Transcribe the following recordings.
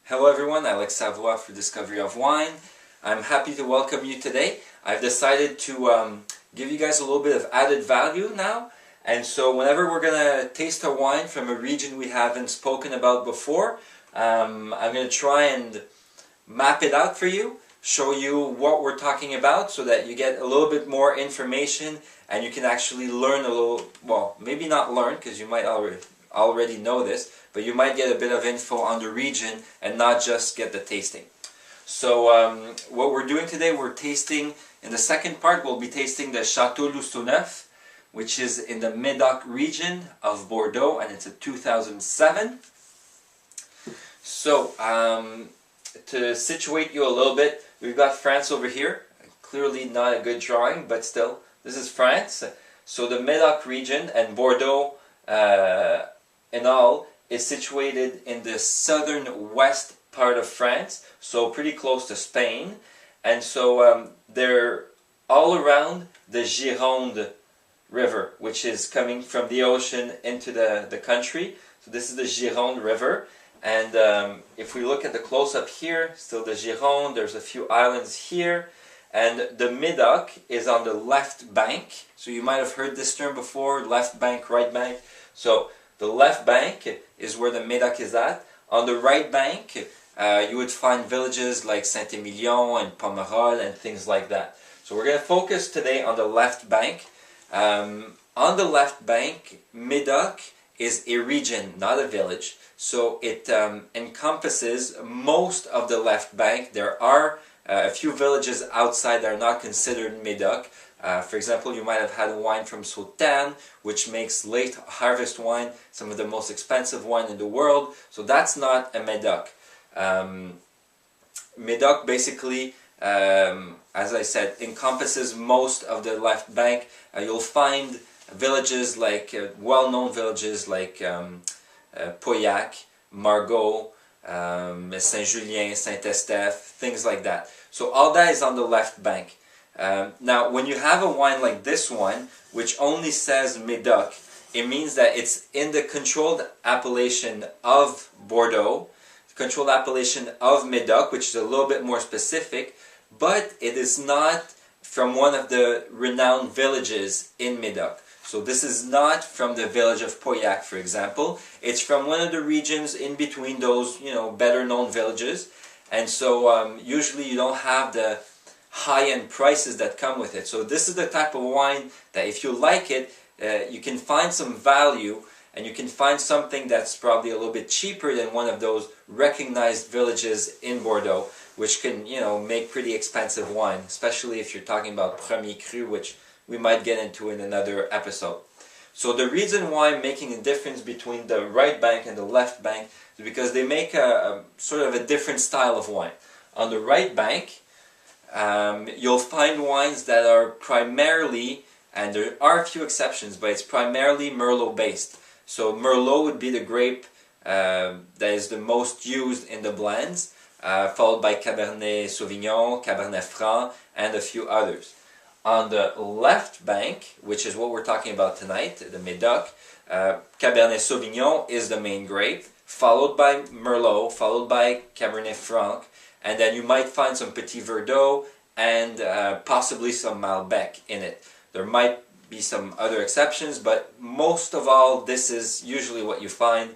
Hello everyone, Alex Savoie for Discovery of Wine. I'm happy to welcome you today. I've decided to give you guys a little bit of added value now. And so whenever we're going to taste a wine from a region we haven't spoken about before, I'm going to try and map it out for you, show you what we're talking about so that you get a little bit more information and you can actually learn a little, well, maybe not learn because you might already know this, but you might get a bit of info on the region and not just get the tasting. So what we're doing today, we're tasting, in the second part we'll be tasting the Chateau Lousteauneuf, which is in the Medoc region of Bordeaux, and it's a 2007. So to situate you a little bit, we've got France over here. Clearly not a good drawing, but still, this is France. So the Medoc region and Bordeaux in all is situated in the southern west part of France, so pretty close to Spain. And so they're all around the Gironde river, which is coming from the ocean into the country. So this is the Gironde river. And if we look at the close-up here, still the Gironde, there's a few islands here. And the Medoc is on the left bank. So you might have heard this term before, left bank, right bank. So the left bank is where the Medoc is at. On the right bank, you would find villages like Saint-Emilion and Pomerol and things like that. So we're going to focus today on the left bank. On the left bank, Medoc is a region, not a village. So it encompasses most of the left bank. There are a few villages outside that are not considered Medoc. For example, you might have had a wine from Sauternes, which makes late harvest wine, some of the most expensive wine in the world. So that's not a Medoc. Medoc basically, as I said, encompasses most of the left bank. You'll find villages like, well-known villages like Pauillac, Margaux, Saint-Julien, Saint-Estèphe, things like that. So all that is on the left bank. Now, when you have a wine like this one, which only says Medoc, it means that it's in the controlled appellation of Bordeaux, controlled appellation of Medoc, which is a little bit more specific, but it is not from one of the renowned villages in Medoc. So this is not from the village of Pauillac, for example. It's from one of the regions in between those, better known villages. And so usually you don't have the high-end prices that come with it. So this is the type of wine that if you like it, you can find some value and you can find something that's probably a little bit cheaper than one of those recognized villages in Bordeaux, which can, make pretty expensive wine, especially if you're talking about Premier Cru, which we might get into in another episode. So the reason why I'm making a difference between the right bank and the left bank is because they make a sort of a different style of wine. On the right bank, you'll find wines that are primarily, and there are a few exceptions, but it's primarily Merlot based. So Merlot would be the grape that is the most used in the blends, followed by Cabernet Sauvignon, Cabernet Franc, and a few others. On the left bank, which is what we're talking about tonight, the Medoc, Cabernet Sauvignon is the main grape, followed by Merlot, followed by Cabernet Franc, and then you might find some Petit Verdot and possibly some Malbec in it. There might be some other exceptions, but most of all, this is usually what you find.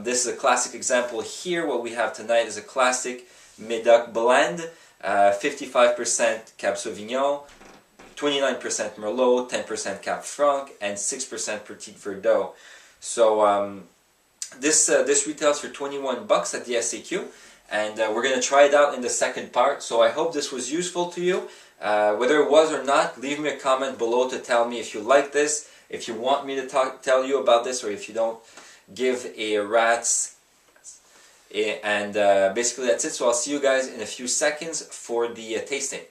This is a classic example here. What we have tonight is a classic Medoc blend, 55% Cab Sauvignon, 29% Merlot, 10% Cab Franc, and 6% Petit Verdot. So this retails for $21 at the SAQ, and we're going to try it out in the second part. So I hope this was useful to you. Whether it was or not, leave me a comment below to tell me if you like this, if you want me to tell you about this, or if you don't give a rat's. And basically that's it. So I'll see you guys in a few seconds for the tasting.